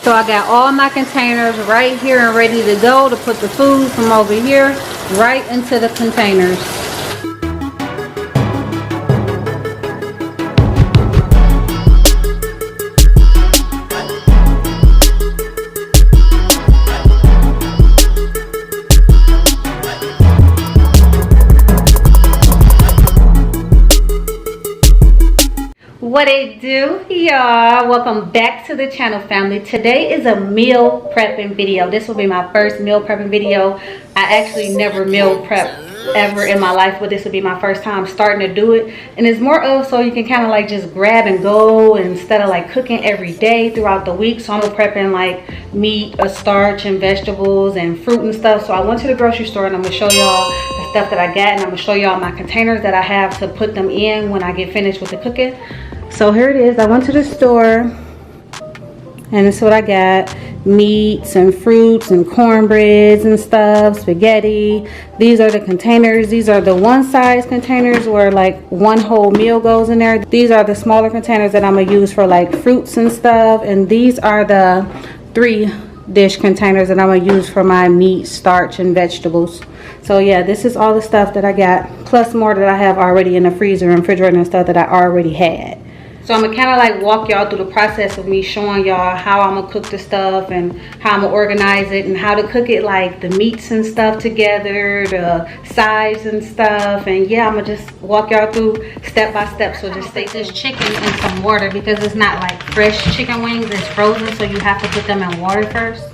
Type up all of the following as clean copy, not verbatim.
So I got all my containers right here and ready to go to put the food from over here right into the containers. What it do, y'all? Welcome back to the channel, family. Today is a meal prepping video. This will be my first meal prepping video. I actually never meal prep ever in my life, but this will be my first time starting to do it. And it's more of so you can kind of like just grab and go instead of like cooking every day throughout the week. So I'm prepping like meat, a starch, and vegetables and fruit and stuff. So I went to the grocery store and I'm gonna show y'all the stuff that I got, and I'm gonna show y'all my containers that I have to put them in when I get finished with the cooking. So here it is. I went to the store and this is what I got. Meats and fruits and cornbreads and stuff, spaghetti. These are the containers. These are the one size containers where like one whole meal goes in there. These are the smaller containers that I'm gonna use for like fruits and stuff. And these are the 3-dish containers that I'm gonna use for my meat, starch, and vegetables. So yeah, this is all the stuff that I got, plus more that I have already in the freezer and refrigerator and stuff that I already had. So I'm gonna kind of like walk y'all through the process of me showing y'all how I'm gonna cook the stuff and how I'm gonna organize it and how to cook it, like the meats and stuff together, the sides and stuff. And yeah, I'm gonna just walk y'all through step by step. So just take this chicken in some water because it's not like fresh chicken wings, it's frozen, so you have to put them in water first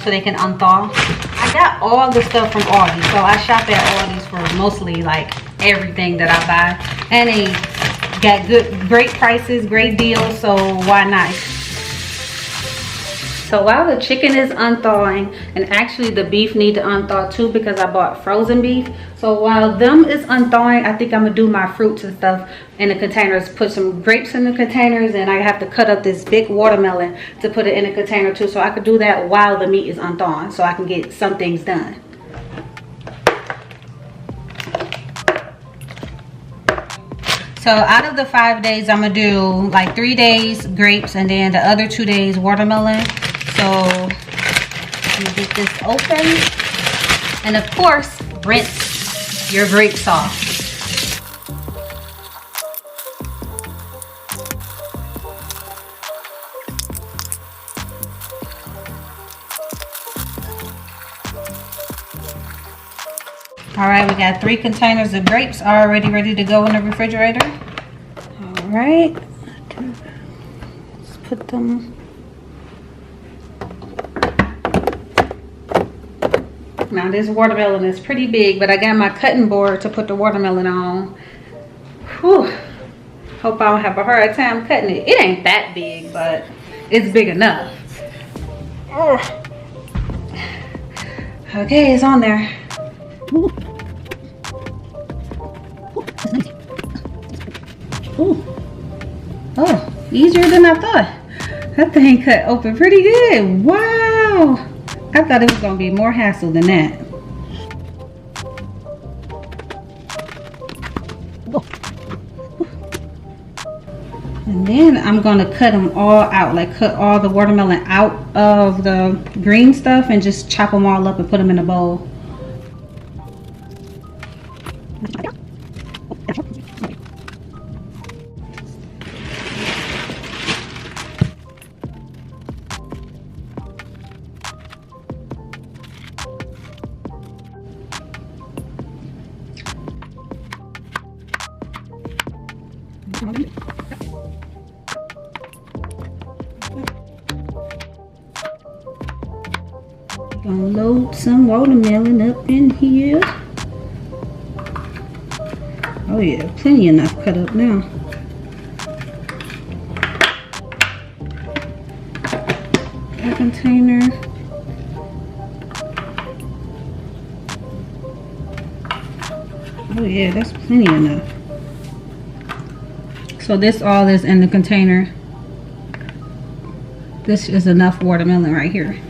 so they can unthaw. I got all the stuff from Aldi, so I shop at Aldi's for mostly like everything that I buy, and they got great prices, great deals, so why not? So while the chicken is unthawing, and actually the beef need to unthaw too because I bought frozen beef. So while them is unthawing, I think I'm gonna do my fruits and stuff in the containers. Put some grapes in the containers, and I have to cut up this big watermelon to put it in a container too. So I could do that while the meat is unthawing, so I can get some things done. So out of the 5 days, I'm gonna do like 3 days grapes and then the other 2 days watermelon. So let me get this open. And of course, rinse your grapes off. All right, we got 3 containers of grapes already ready to go in the refrigerator. All right, let's put them. Now this watermelon is pretty big, but I got my cutting board to put the watermelon on. Whew. Hope I don't have a hard time cutting it. It ain't that big, but it's big enough. Okay, it's on there. Ooh. Ooh. Oh, easier than I thought. That thing cut open pretty good. Wow. I thought it was going to be more hassle than that. And then I'm going to cut them all out. Like cut all the watermelon out of the green stuff and just chop them all up and put them in a bowl. Gonna load some watermelon up in here. Oh yeah, plenty enough cut up now. That container. Oh yeah, that's plenty enough. So this all is in the container. This is enough watermelon right here.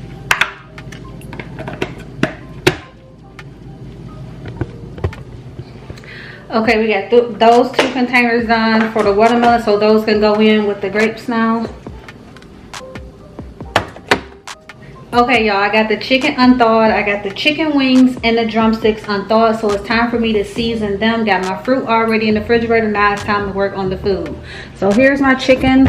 Okay, we got those 2 containers done for the watermelon, so those can go in with the grapes now. Okay, y'all, I got the chicken unthawed. I got the chicken wings and the drumsticks unthawed. So it's time for me to season them. Got my fruit already in the refrigerator. Now it's time to work on the food. So here's my chicken.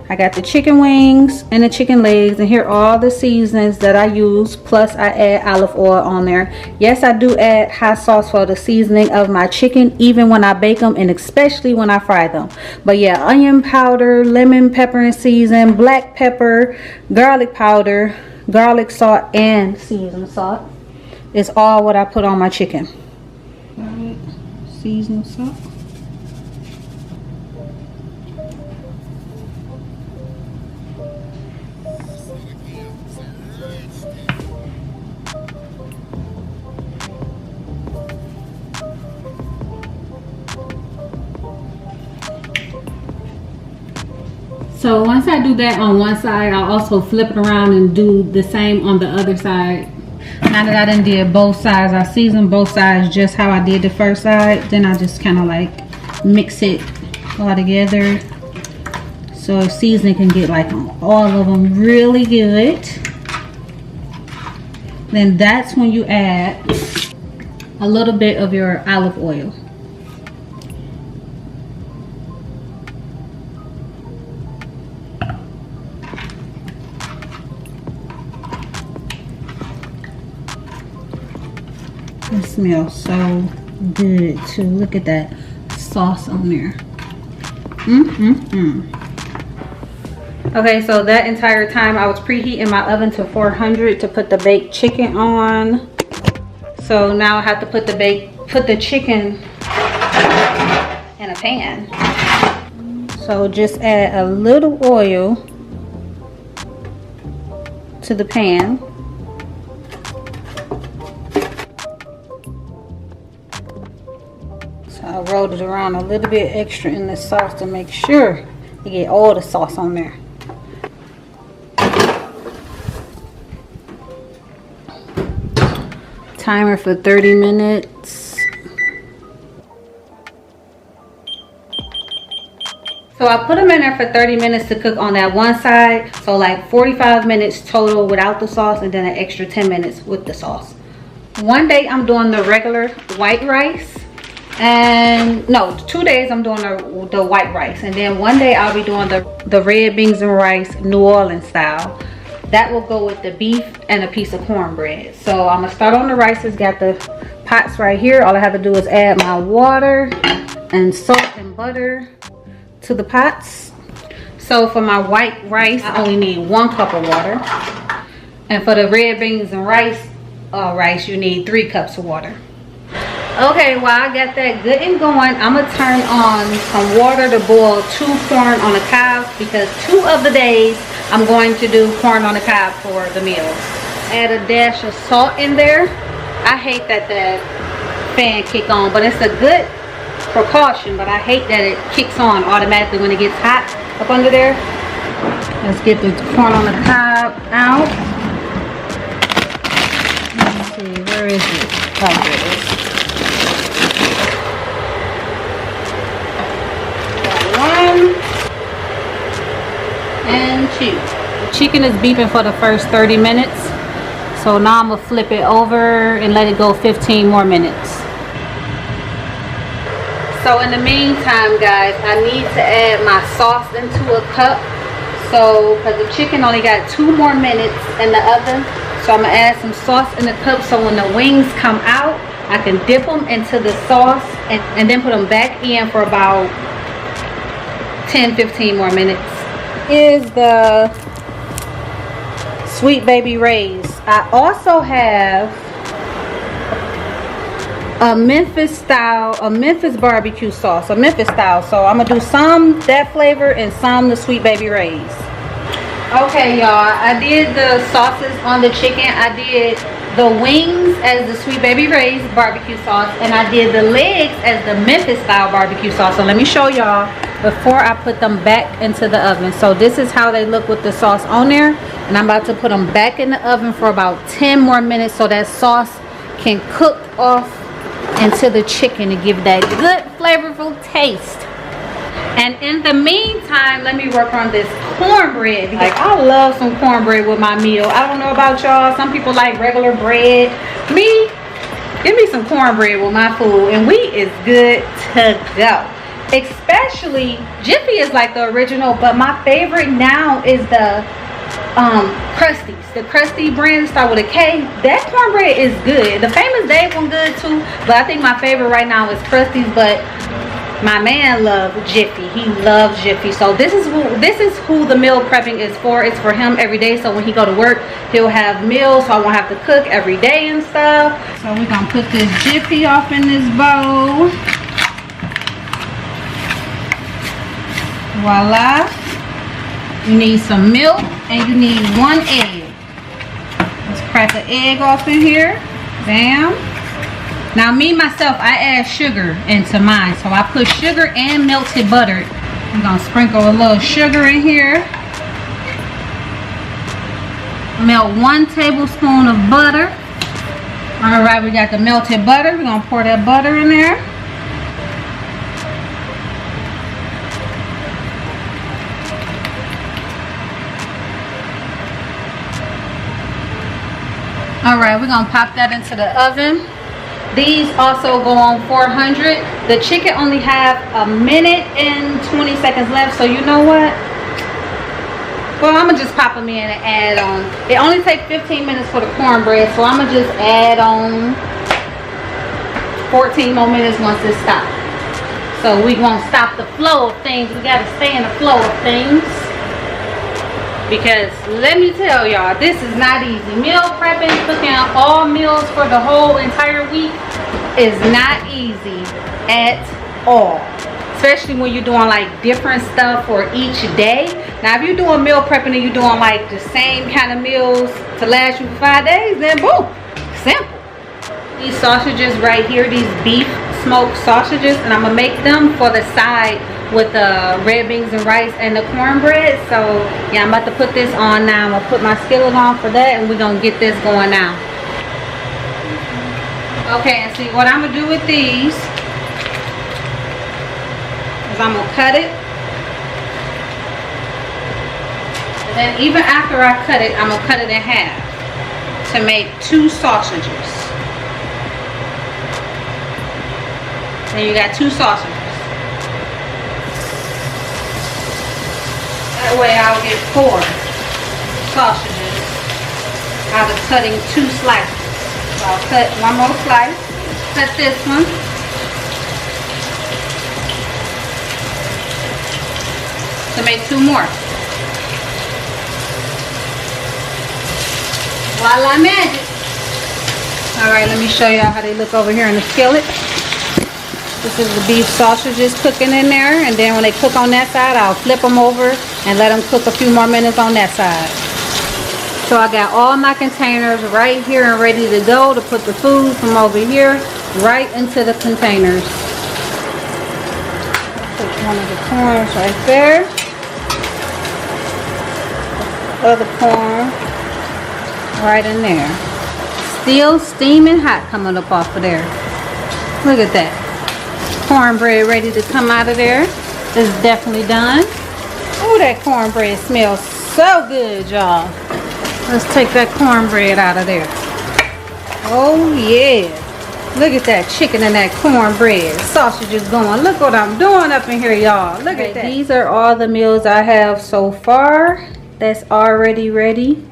I got the chicken wings and the chicken legs, and here are all the seasonings that I use, plus I add olive oil on there. Yes, I do add hot sauce for the seasoning of my chicken, even when I bake them and especially when I fry them. But yeah, onion powder, lemon pepper and season, black pepper, garlic powder, garlic salt, and seasoned salt is all what I put on my chicken. All right, seasoned salt. So once I do that on one side, I'll also flip it around and do the same on the other side. Now that I done did both sides, I seasoned both sides just how I did the first side. Then I just kind of like mix it all together so seasoning can get like on all of them really good. Then that's when you add a little bit of your olive oil. It smells so good too. Look at that sauce on there. Okay, so that entire time I was preheating my oven to 400 to put the baked chicken on. So now I have to put the chicken in a pan. So just add a little oil to the pan. I rolled it around a little bit extra in the sauce to make sure you get all the sauce on there. Timer for 30 minutes. So I put them in there for 30 minutes to cook on that one side. So like 45 minutes total without the sauce, and then an extra 10 minutes with the sauce. One day I'm doing the regular white rice. And no, 2 days I'm doing the white rice, and then one day I'll be doing the red beans and rice New Orleans style. That will go with the beef and a piece of cornbread. So I'm gonna start on the rices. Got the pots right here. All I have to do is add my water and salt and butter to the pots. So for my white rice, I only need 1 cup of water, and for the red beans and rice you need 3 cups of water. Okay, while I got that good and going, I'm gonna turn on some water to boil 2 corn on the cob, because 2 of the days I'm going to do corn on the cob for the meal. Add a dash of salt in there. I hate that the fan kick on, but it's a good precaution, but I hate that it kicks on automatically when it gets hot up under there. Let's get the corn on the cob out. Let's see, where is it? Oh, there it is. 1 and 2. The chicken is beeping for the first 30 minutes. So now I'm gonna flip it over and let it go 15 more minutes. So in the meantime, guys, I need to add my sauce into a cup. So, because the chicken only got 2 more minutes in the oven. So I'm gonna add some sauce in the cup, so when the wings come out, I can dip them into the sauce and then put them back in for about 10-15 more minutes. Is the Sweet Baby Ray's. I also have a Memphis barbecue sauce, a Memphis style. So I'm gonna do some that flavor and some the Sweet Baby Ray's. Okay, y'all, I did the sauces on the chicken. I did the wings as the Sweet Baby Ray's barbecue sauce, and I did the legs as the Memphis style barbecue sauce. So let me show y'all before I put them back into the oven. So this is how they look with the sauce on there, and I'm about to put them back in the oven for about 10 more minutes so that sauce can cook off into the chicken to give that good flavorful taste. And in the meantime, let me work on this cornbread. Like, I love some cornbread with my meal. I don't know about y'all. Some people like regular bread. Me, give me some cornbread with my food and we is good to go. Especially, Jiffy is like the original, but my favorite now is the Krusteaz. The Krusteaz brand, start with a K. That cornbread is good. The Famous Dave one good too, but I think my favorite right now is Krusteaz. But my man loves Jiffy. He loves Jiffy. So this is who the meal prepping is for. It's for him every day. So when he go to work, he'll have meals, so I won't have to cook every day and stuff. So we're gonna put this Jiffy off in this bowl. Voila. You need some milk and you need 1 egg. Let's crack an egg off in here. Bam. Now me myself, I add sugar into mine. So I put sugar and melted butter. I'm gonna sprinkle a little sugar in here. Melt 1 tablespoon of butter. Alright, we got the melted butter. We're gonna pour that butter in there. Alright, we're gonna pop that into the oven. These also go on 400. The chicken only have 1 minute and 20 seconds left, so you know what? Well, I'm gonna just pop them in and add on. It only takes 15 minutes for the cornbread, so I'm gonna just add on 14 more minutes once it stops. So we won't stop the flow of things. We gotta stay in the flow of things. Because let me tell y'all, this is not easy. Meal prepping, cooking all meals for the whole entire week is not easy at all. Especially when you're doing like different stuff for each day. Now if you're doing meal prepping and you're doing like the same kind of meals to last you for 5 days, then boom, simple. These sausages right here, these beef smoked sausages, and I'm gonna make them for the side with the red beans and rice and the cornbread. So yeah, I'm about to put this on now. I'm gonna put my skillet on for that and we're gonna get this going now. Okay, and see what I'm gonna do with these is I'm gonna cut it. And then even after I cut it, I'm gonna cut it in half to make 2 sausages. Then you got 2 sausages. That way I'll get 4 sausages out of cutting 2 slices. So I'll cut 1 more slice, cut this one. To make 2 more. Voila magic. Alright, let me show y'all how they look over here in the skillet. This is the beef sausages cooking in there, and then when they cook on that side, I'll flip them over and let them cook a few more minutes on that side. So I got all my containers right here and ready to go to put the food from over here right into the containers. Put one of the corns right there. The other corn right in there. Still steaming hot coming up off of there. Look at that. Cornbread ready to come out of there. It's definitely done. Oh, that cornbread smells so good, y'all. Let's take that cornbread out of there. Oh yeah, look at that chicken and that cornbread. Sausages going. Look what I'm doing up in here, y'all. Look at that. These are all the meals I have so far that's already ready.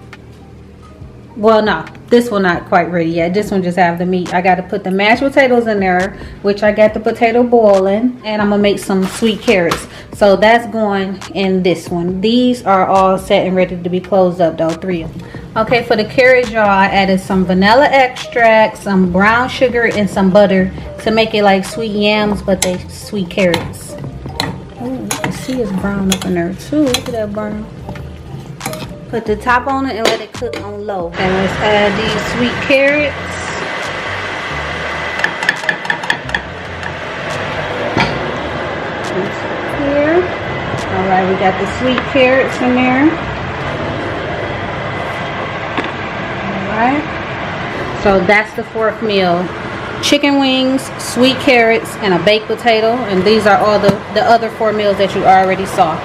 Well, no, this one not quite ready yet. This one just have the meat. I got to put the mashed potatoes in there, which I got the potato boiling, and I'm gonna make some sweet carrots. So that's going in this one. These are all set and ready to be closed up though, 3 of them. Okay, for the carrots, y'all, I added some vanilla extract, some brown sugar, and some butter to make it like sweet yams, but they sweet carrots. Oh, you can see it's brown up in there too. Look at that brown. Put the top on it and let it cook on low. And let's add these sweet carrots. Here. Alright, we got the sweet carrots in there. Alright. So that's the 4th meal. Chicken wings, sweet carrots, and a baked potato. And these are all the the other 4 meals that you already saw.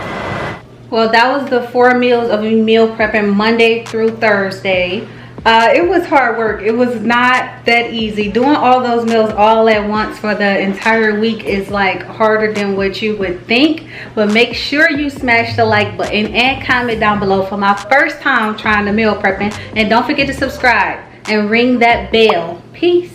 Well, that was the 4 meals of me meal prepping Monday through Thursday. It was hard work. It was not that easy. Doing all those meals all at once for the entire week is like harder than what you would think. But make sure you smash the like button and comment down below for my first time trying the meal prepping. And don't forget to subscribe and ring that bell. Peace.